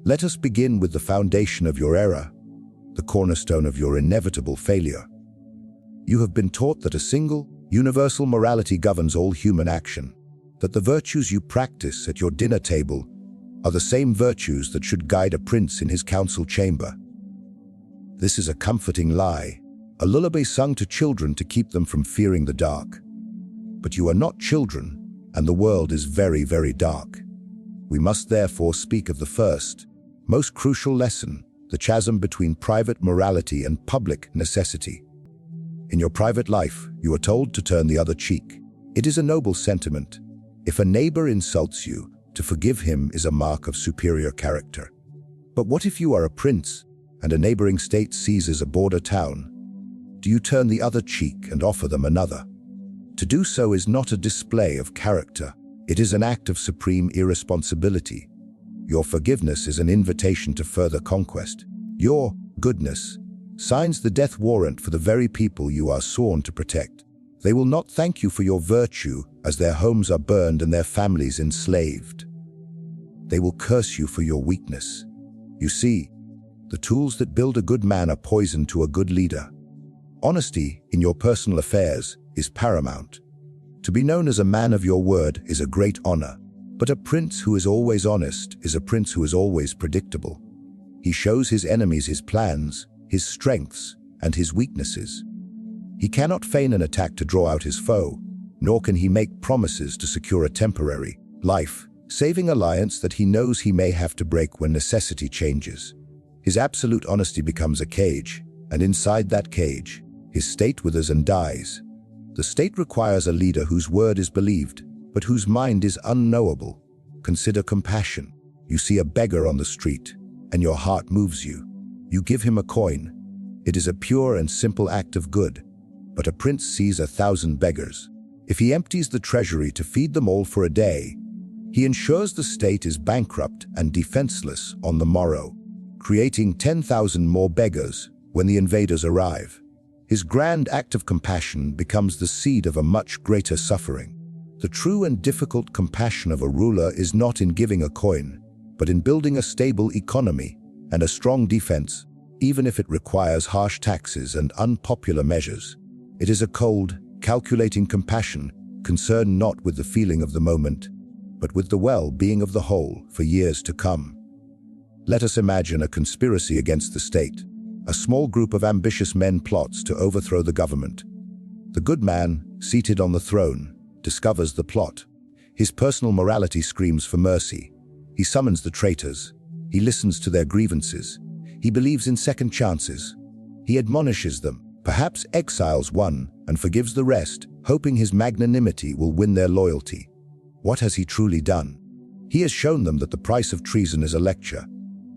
Let us begin with the foundation of your error, the cornerstone of your inevitable failure. You have been taught that a single, universal morality governs all human action, that the virtues you practice at your dinner table are the same virtues that should guide a prince in his council chamber. This is a comforting lie, a lullaby sung to children to keep them from fearing the dark. But you are not children, and the world is very, very dark. We must therefore speak of the first, most crucial lesson, the chasm between private morality and public necessity. In your private life, you are told to turn the other cheek. It is a noble sentiment. If a neighbor insults you, to forgive him is a mark of superior character. But what if you are a prince, and a neighboring state seizes a border town? Do you turn the other cheek and offer them another? To do so is not a display of character. It is an act of supreme irresponsibility. Your forgiveness is an invitation to further conquest. Your goodness signs the death warrant for the very people you are sworn to protect. They will not thank you for your virtue as their homes are burned and their families enslaved. They will curse you for your weakness. You see, the tools that build a good man are poison to a good leader. Honesty in your personal affairs is paramount. To be known as a man of your word is a great honor, but a prince who is always honest is a prince who is always predictable. He shows his enemies his plans, his strengths, and his weaknesses. He cannot feign an attack to draw out his foe, nor can he make promises to secure a temporary, life-saving alliance that he knows he may have to break when necessity changes. His absolute honesty becomes a cage, and inside that cage, his state withers and dies. The state requires a leader whose word is believed, but whose mind is unknowable. Consider compassion. You see a beggar on the street, and your heart moves you. You give him a coin. It is a pure and simple act of good. But a prince sees 1,000 beggars. If he empties the treasury to feed them all for a day, he ensures the state is bankrupt and defenseless on the morrow, creating 10,000 more beggars when the invaders arrive. His grand act of compassion becomes the seed of a much greater suffering. The true and difficult compassion of a ruler is not in giving a coin, but in building a stable economy and a strong defense, even if it requires harsh taxes and unpopular measures. It is a cold, calculating compassion, concerned not with the feeling of the moment, but with the well-being of the whole for years to come. Let us imagine a conspiracy against the state. A small group of ambitious men plots to overthrow the government. The good man, seated on the throne, discovers the plot. His personal morality screams for mercy. He summons the traitors. He listens to their grievances. He believes in second chances. He admonishes them, perhaps exiles one, and forgives the rest, hoping his magnanimity will win their loyalty. What has he truly done? He has shown them that the price of treason is a lecture.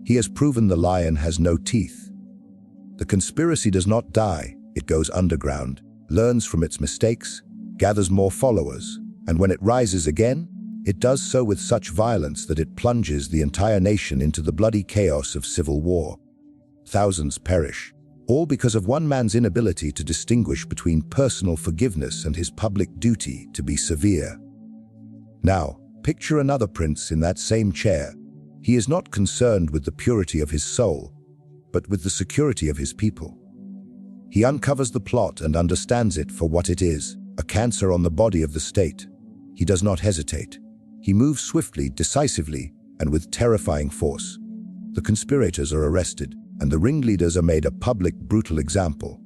He has proven the lion has no teeth. The conspiracy does not die, it goes underground, learns from its mistakes, gathers more followers, and when it rises again, it does so with such violence that it plunges the entire nation into the bloody chaos of civil war. Thousands perish, all because of one man's inability to distinguish between personal forgiveness and his public duty to be severe. Now, picture another prince in that same chair. He is not concerned with the purity of his soul, but with the security of his people. He uncovers the plot and understands it for what it is, a cancer on the body of the state. He does not hesitate. He moves swiftly, decisively, and with terrifying force. The conspirators are arrested, and the ringleaders are made a public, brutal example.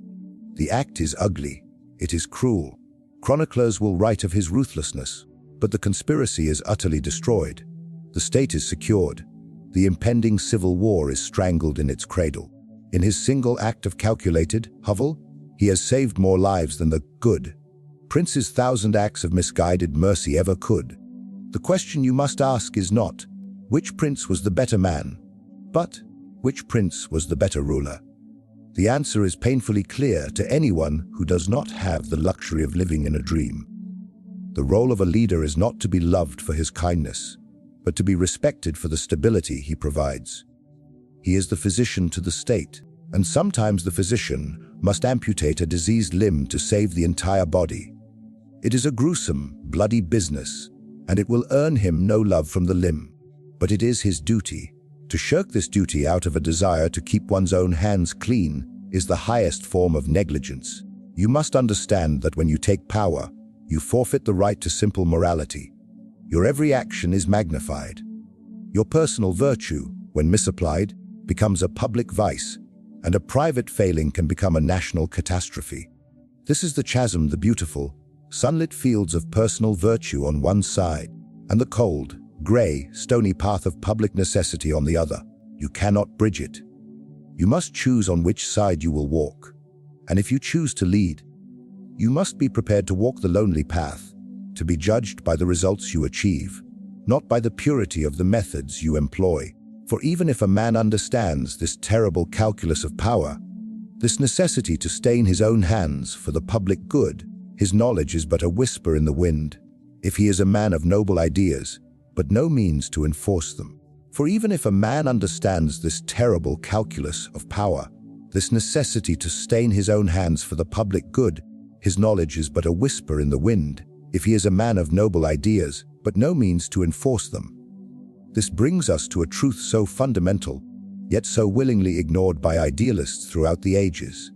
The act is ugly. It is cruel. Chroniclers will write of his ruthlessness, but the conspiracy is utterly destroyed. The state is secured. The impending civil war is strangled in its cradle. In his single act of calculated hovel, he has saved more lives than the good prince's 1,000 acts of misguided mercy ever could. The question you must ask is not, which prince was the better man, but which prince was the better ruler? The answer is painfully clear to anyone who does not have the luxury of living in a dream. The role of a leader is not to be loved for his kindness, but to be respected for the stability he provides. He is the physician to the state, and sometimes the physician must amputate a diseased limb to save the entire body. It is a gruesome, bloody business, and it will earn him no love from the limb, but it is his duty To shirk this duty out of a desire to keep one's own hands clean is the highest form of negligence. You must understand that when you take power, you forfeit the right to simple morality. Your every action is magnified. Your personal virtue, when misapplied, becomes a public vice, and a private failing can become a national catastrophe. This is the chasm, the beautiful, sunlit fields of personal virtue on one side, and the cold, grey, stony path of public necessity on the other. You cannot bridge it. You must choose on which side you will walk. And if you choose to lead, you must be prepared to walk the lonely path, to be judged by the results you achieve, not by the purity of the methods you employ. For even if a man understands this terrible calculus of power, this necessity to stain his own hands for the public good, his knowledge is but a whisper in the wind. If he is a man of noble ideas, but no means to enforce them. For even if a man understands this terrible calculus of power, this necessity to stain his own hands for the public good, his knowledge is but a whisper in the wind. If he is a man of noble ideas, but no means to enforce them. This brings us to a truth so fundamental, yet so willingly ignored by idealists throughout the ages.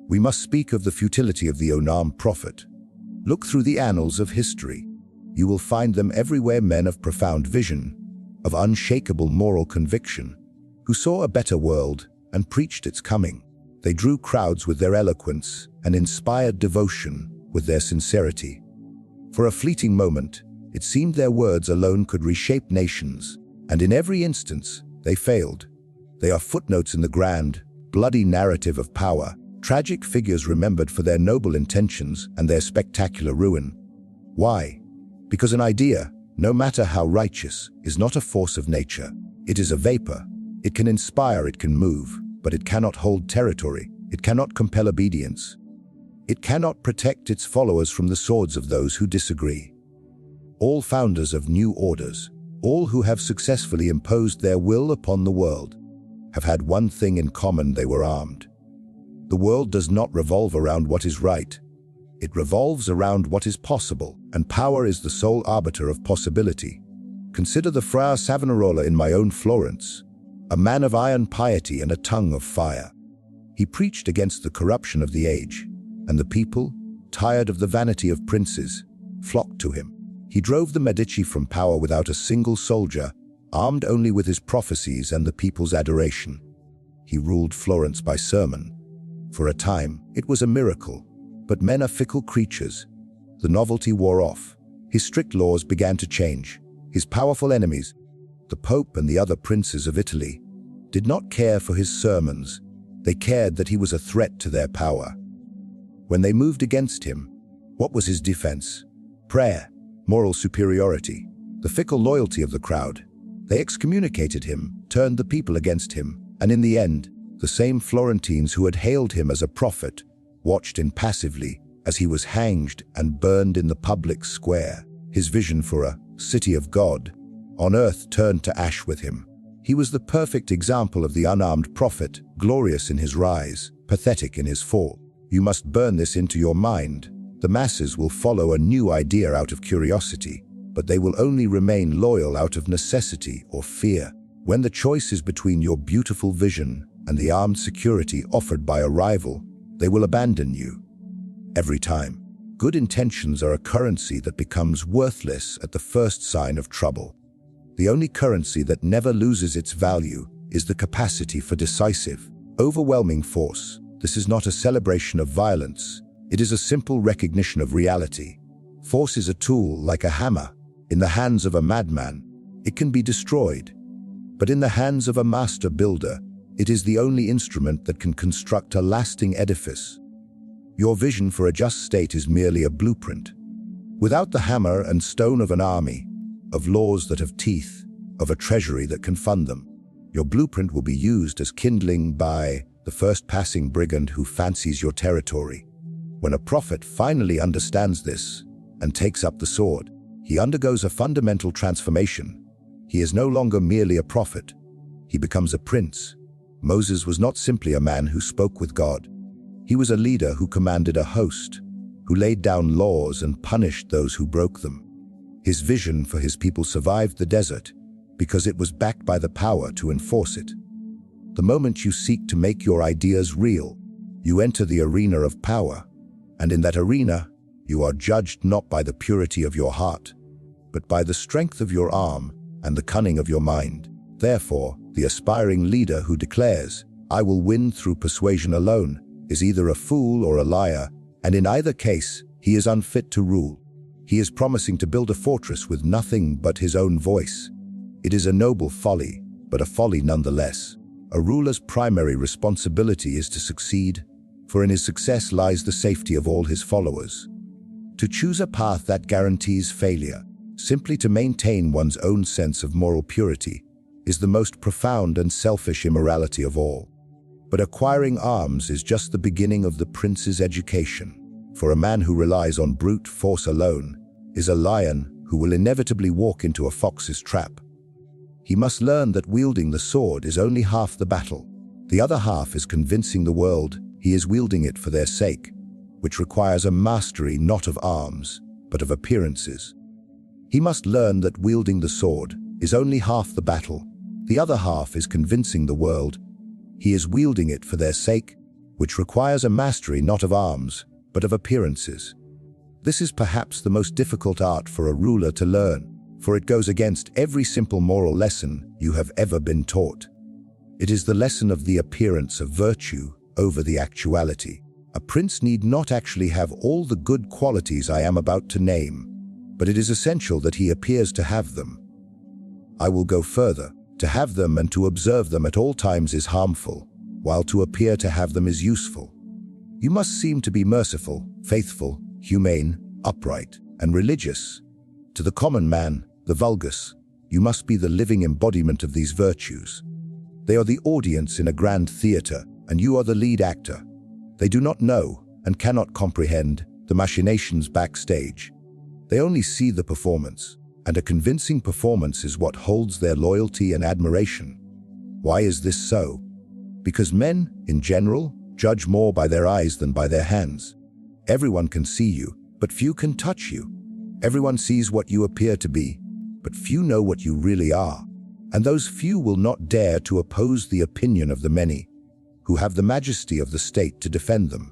We must speak of the futility of the Unarmed prophet. Look through the annals of history. You will find them everywhere, men of profound vision, of unshakable moral conviction, who saw a better world and preached its coming. They drew crowds with their eloquence and inspired devotion with their sincerity. For a fleeting moment, it seemed their words alone could reshape nations, and in every instance, they failed. They are footnotes in the grand, bloody narrative of power, tragic figures remembered for their noble intentions and their spectacular ruin. Why? Because an idea, no matter how righteous, is not a force of nature. It is a vapor. It can inspire, it can move, but it cannot hold territory. It cannot compel obedience. It cannot protect its followers from the swords of those who disagree. All founders of new orders, all who have successfully imposed their will upon the world, have had one thing in common: they were armed. The world does not revolve around what is right. It revolves around what is possible, and power is the sole arbiter of possibility. Consider the Fra Savonarola in my own Florence, a man of iron piety and a tongue of fire. He preached against the corruption of the age, and the people, tired of the vanity of princes, flocked to him. He drove the Medici from power without a single soldier, armed only with his prophecies and the people's adoration. He ruled Florence by sermon. For a time, it was a miracle, but men are fickle creatures. The novelty wore off. His strict laws began to change. His powerful enemies, the Pope and the other princes of Italy, did not care for his sermons. They cared that he was a threat to their power. When they moved against him, what was his defense? Prayer, moral superiority, the fickle loyalty of the crowd. They excommunicated him, turned the people against him, and in the end, the same Florentines who had hailed him as a prophet watched impassively as he was hanged and burned in the public square. His vision for a city of God on earth turned to ash with him. He was the perfect example of the unarmed prophet, glorious in his rise, pathetic in his fall. You must burn this into your mind. The masses will follow a new idea out of curiosity, but they will only remain loyal out of necessity or fear. When the choice is between your beautiful vision and the armed security offered by a rival, they will abandon you. Every time. Good intentions are a currency that becomes worthless at the first sign of trouble. The only currency that never loses its value is the capacity for decisive, overwhelming force. This is not a celebration of violence. It is a simple recognition of reality. Force is a tool like a hammer. In the hands of a madman, it can be destroyed. But in the hands of a master builder, it is the only instrument that can construct a lasting edifice. Your vision for a just state is merely a blueprint. Without the hammer and stone of an army, of laws that have teeth, of a treasury that can fund them, your blueprint will be used as kindling by the first passing brigand who fancies your territory. When a prophet finally understands this and takes up the sword, he undergoes a fundamental transformation. He is no longer merely a prophet. He becomes a prince. Moses was not simply a man who spoke with God. He was a leader who commanded a host, who laid down laws and punished those who broke them. His vision for his people survived the desert. because it was backed by the power to enforce it. The moment you seek to make your ideas real, you enter the arena of power, and in that arena, you are judged not by the purity of your heart, but by the strength of your arm and the cunning of your mind. Therefore, the aspiring leader who declares, "I will win through persuasion alone," is either a fool or a liar, and in either case, he is unfit to rule. He is promising to build a fortress with nothing but his own voice. It is a noble folly, but a folly nonetheless. A ruler's primary responsibility is to succeed, for in his success lies the safety of all his followers. To choose a path that guarantees failure, simply to maintain one's own sense of moral purity, is the most profound and selfish immorality of all. But acquiring arms is just the beginning of the prince's education, for a man who relies on brute force alone is a lion who will inevitably walk into a fox's trap. He must learn that wielding the sword is only half the battle. The other half is convincing the world he is wielding it for their sake, which requires a mastery not of arms, but of appearances. He must learn that wielding the sword is only half the battle. The other half is convincing the world he is wielding it for their sake, which requires a mastery not of arms, but of appearances. This is perhaps the most difficult art for a ruler to learn, for it goes against every simple moral lesson you have ever been taught. It is the lesson of the appearance of virtue over the actuality. A prince need not actually have all the good qualities I am about to name, but it is essential that he appears to have them. I will go further. To have them and to observe them at all times is harmful, while to appear to have them is useful. You must seem to be merciful, faithful, humane, upright, and religious. To the common man, the vulgus, you must be the living embodiment of these virtues. They are the audience in a grand theater, and you are the lead actor. They do not know, and cannot comprehend, the machinations backstage. They only see the performance, and a convincing performance is what holds their loyalty and admiration. Why is this so? Because men, in general, judge more by their eyes than by their hands. Everyone can see you, but few can touch you. Everyone sees what you appear to be, but few know what you really are. And those few will not dare to oppose the opinion of the many, who have the majesty of the state to defend them.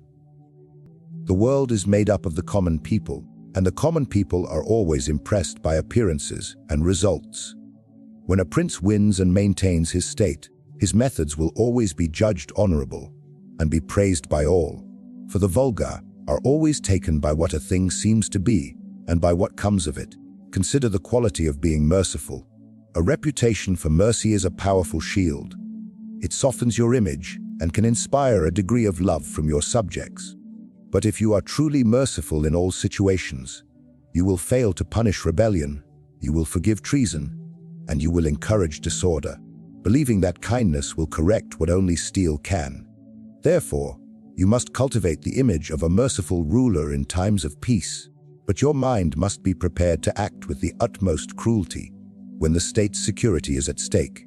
The world is made up of the common people, and the common people are always impressed by appearances and results. When a prince wins and maintains his state, his methods will always be judged honorable and be praised by all, for the vulgar are always taken by what a thing seems to be and by what comes of it. Consider the quality of being merciful. A reputation for mercy is a powerful shield. It softens your image and can inspire a degree of love from your subjects. But if you are truly merciful in all situations, you will fail to punish rebellion, you will forgive treason, and you will encourage disorder, believing that kindness will correct what only steel can. Therefore, you must cultivate the image of a merciful ruler in times of peace, but your mind must be prepared to act with the utmost cruelty when the state's security is at stake.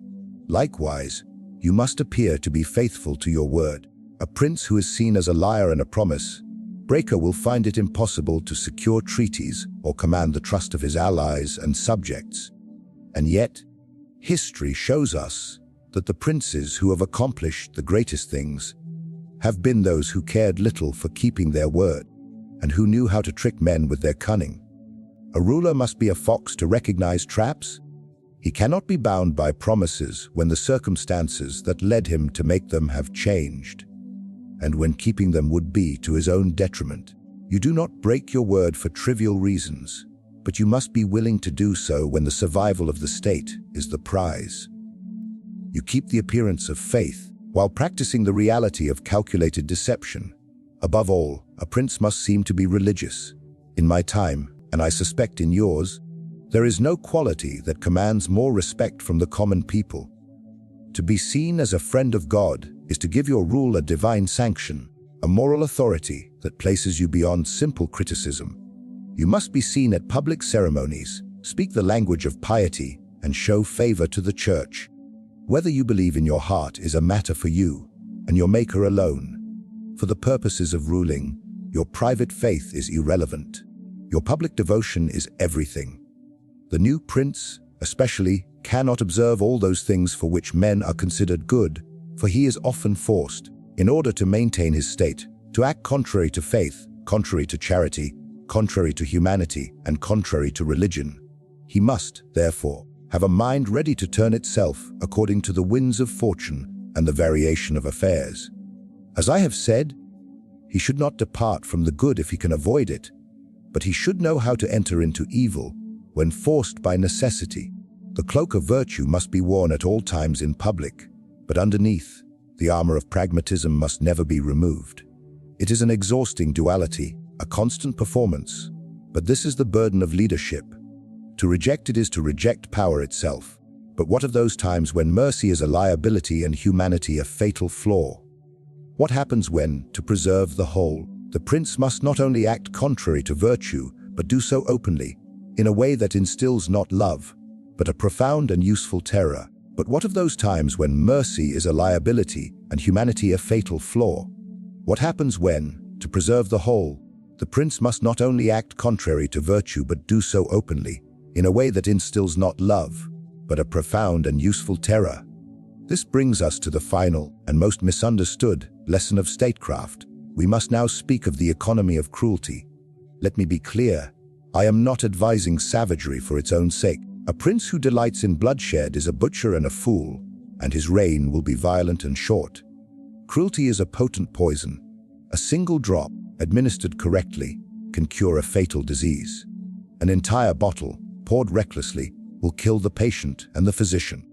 Likewise, you must appear to be faithful to your word. A prince who is seen as a liar and a promise breaker will find it impossible to secure treaties or command the trust of his allies and subjects. And yet, history shows us that the princes who have accomplished the greatest things have been those who cared little for keeping their word and who knew how to trick men with their cunning. A ruler must be a fox to recognize traps. He cannot be bound by promises when the circumstances that led him to make them have changed, and when keeping them would be to his own detriment. You do not break your word for trivial reasons, but you must be willing to do so when the survival of the state is the prize. You keep the appearance of faith while practicing the reality of calculated deception. Above all, a prince must seem to be religious. In my time, and I suspect in yours, there is no quality that commands more respect from the common people. To be seen as a friend of God is to give your rule a divine sanction, a moral authority that places you beyond simple criticism. You must be seen at public ceremonies, speak the language of piety, and show favor to the church. Whether you believe in your heart is a matter for you and your Maker alone. For the purposes of ruling, your private faith is irrelevant. Your public devotion is everything. The new prince especially, cannot observe all those things for which men are considered good, for he is often forced, in order to maintain his state, to act contrary to faith, contrary to charity, contrary to humanity, and contrary to religion. He must, therefore, have a mind ready to turn itself according to the winds of fortune and the variation of affairs. As I have said, he should not depart from the good if he can avoid it, but he should know how to enter into evil when forced by necessity. The cloak of virtue must be worn at all times in public, but underneath, the armor of pragmatism must never be removed. It is an exhausting duality, a constant performance, but this is the burden of leadership. To reject it is to reject power itself. But what of those times when mercy is a liability and humanity a fatal flaw? What happens when, to preserve the whole, the prince must not only act contrary to virtue, but do so openly, in a way that instills not love, but a profound and useful terror? But what of those times when mercy is a liability and humanity a fatal flaw? What happens when, to preserve the whole, the prince must not only act contrary to virtue but do so openly, in a way that instills not love, but a profound and useful terror? This brings us to the final and most misunderstood lesson of statecraft. We must now speak of the economy of cruelty. Let me be clear, I am not advising savagery for its own sake. A prince who delights in bloodshed is a butcher and a fool, and his reign will be violent and short. Cruelty is a potent poison. A single drop, administered correctly, can cure a fatal disease. An entire bottle, poured recklessly, will kill the patient and the physician.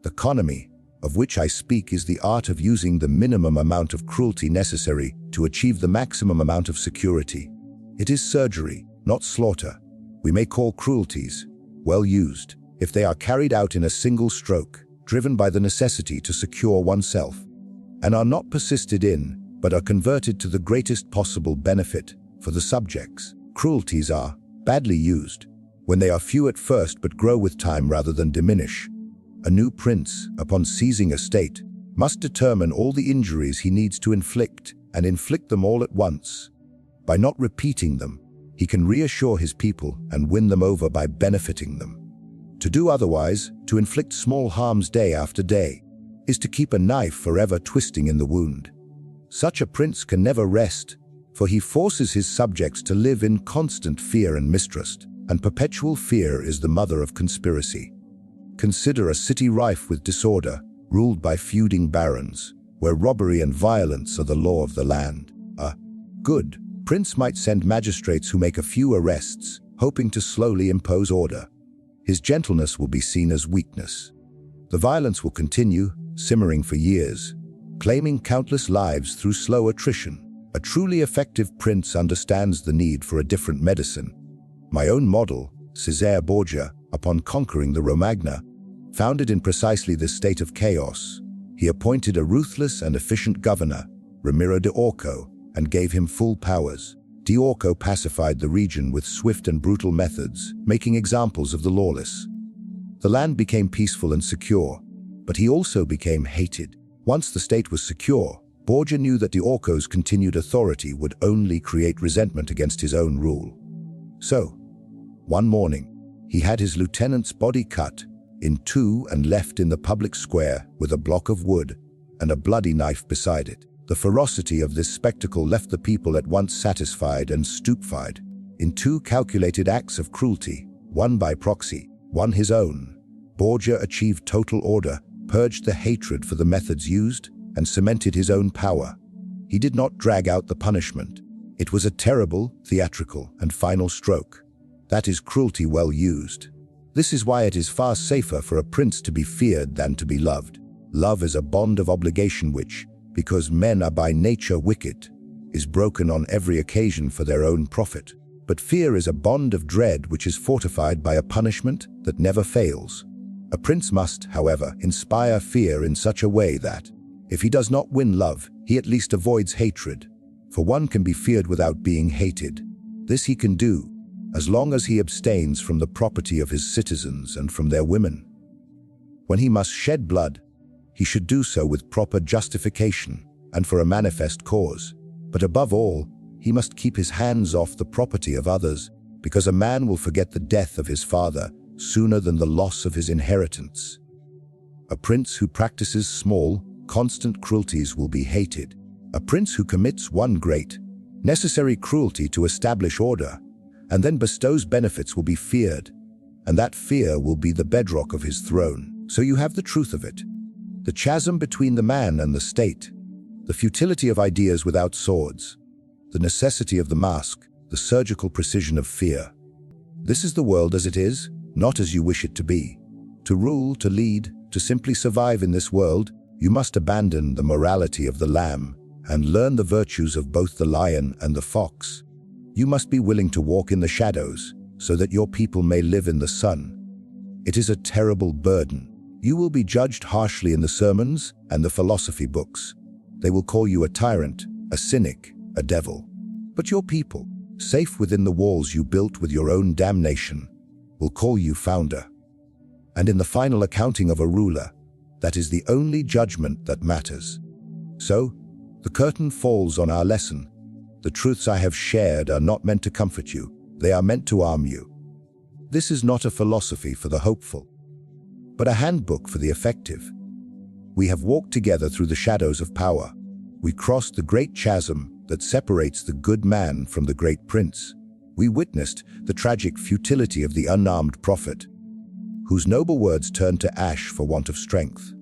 The economy, of which I speak, is the art of using the minimum amount of cruelty necessary to achieve the maximum amount of security. It is surgery, not slaughter. We may call cruelties, well used, if they are carried out in a single stroke, driven by the necessity to secure oneself, and are not persisted in, but are converted to the greatest possible benefit for the subjects. Cruelties are badly used when they are few at first but grow with time rather than diminish. A new prince, upon seizing a state, must determine all the injuries he needs to inflict and inflict them all at once. By not repeating them, he can reassure his people and win them over by benefiting them. To do otherwise, to inflict small harms day after day, is to keep a knife forever twisting in the wound. Such a prince can never rest, for he forces his subjects to live in constant fear and mistrust, and perpetual fear is the mother of conspiracy. Consider a city rife with disorder, ruled by feuding barons, where robbery and violence are the law of the land. A good prince might send magistrates who make a few arrests, hoping to slowly impose order. His gentleness will be seen as weakness. The violence will continue, simmering for years, claiming countless lives through slow attrition. A truly effective prince understands the need for a different medicine. My own model, Cesare Borgia, upon conquering the Romagna, founded in precisely this state of chaos. He appointed a ruthless and efficient governor, Ramiro de Orco, and gave him full powers. De Orco pacified the region with swift and brutal methods, making examples of the lawless. The land became peaceful and secure, but he also became hated. Once the state was secure, Borgia knew that de Orco's continued authority would only create resentment against his own rule. So, one morning, he had his lieutenant's body cut in two and left in the public square with a block of wood and a bloody knife beside it. The ferocity of this spectacle left the people at once satisfied and stupefied. In two calculated acts of cruelty, one by proxy, one his own, Borgia achieved total order, purged the hatred for the methods used, and cemented his own power. He did not drag out the punishment. It was a terrible, theatrical, and final stroke. That is cruelty well used. This is why it is far safer for a prince to be feared than to be loved. Love is a bond of obligation which, because men are by nature wicked, is broken on every occasion for their own profit. But fear is a bond of dread which is fortified by a punishment that never fails. A prince must, however, inspire fear in such a way that, if he does not win love, he at least avoids hatred. For one can be feared without being hated. This he can do, as long as he abstains from the property of his citizens and from their women. When he must shed blood, he should do so with proper justification and for a manifest cause. But above all, he must keep his hands off the property of others, because a man will forget the death of his father sooner than the loss of his inheritance. A prince who practices small, constant cruelties will be hated. A prince who commits one great, necessary cruelty to establish order, and then bestows benefits will be feared, and that fear will be the bedrock of his throne. So you have the truth of it. The chasm between the man and the state, the futility of ideas without swords, the necessity of the mask, the surgical precision of fear. This is the world as it is, not as you wish it to be. To rule, to lead, to simply survive in this world, you must abandon the morality of the lamb and learn the virtues of both the lion and the fox. You must be willing to walk in the shadows so that your people may live in the sun. It is a terrible burden. You will be judged harshly in the sermons and the philosophy books. They will call you a tyrant, a cynic, a devil. But your people, safe within the walls you built with your own damnation, will call you founder. And in the final accounting of a ruler, that is the only judgment that matters. So, the curtain falls on our lesson. The truths I have shared are not meant to comfort you. They are meant to arm you. This is not a philosophy for the hopeful, but a handbook for the effective. We have walked together through the shadows of power. We crossed the great chasm that separates the good man from the great prince. We witnessed the tragic futility of the unarmed prophet, whose noble words turned to ash for want of strength.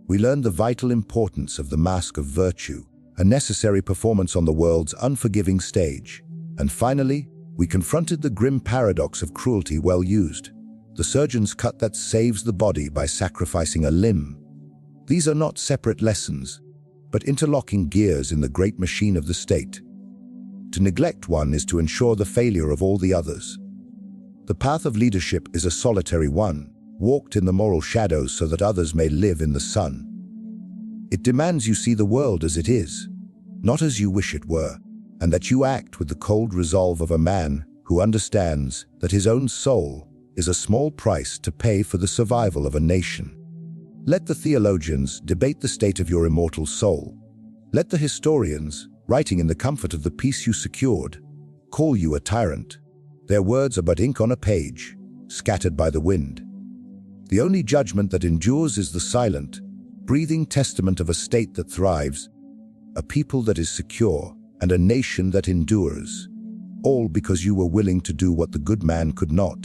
We learned the vital importance of the mask of virtue, a necessary performance on the world's unforgiving stage. And finally, we confronted the grim paradox of cruelty well used. The surgeon's cut that saves the body by sacrificing a limb. These are not separate lessons, but interlocking gears in the great machine of the state. To neglect one is to ensure the failure of all the others. The path of leadership is a solitary one, walked in the moral shadows so that others may live in the sun. It demands you see the world as it is, not as you wish it were, and that you act with the cold resolve of a man who understands that his own soul is a small price to pay for the survival of a nation. Let the theologians debate the state of your immortal soul. Let the historians, writing in the comfort of the peace you secured, call you a tyrant. Their words are but ink on a page, scattered by the wind. The only judgment that endures is the silent, breathing testament of a state that thrives, a people that is secure, and a nation that endures, all because you were willing to do what the good man could not.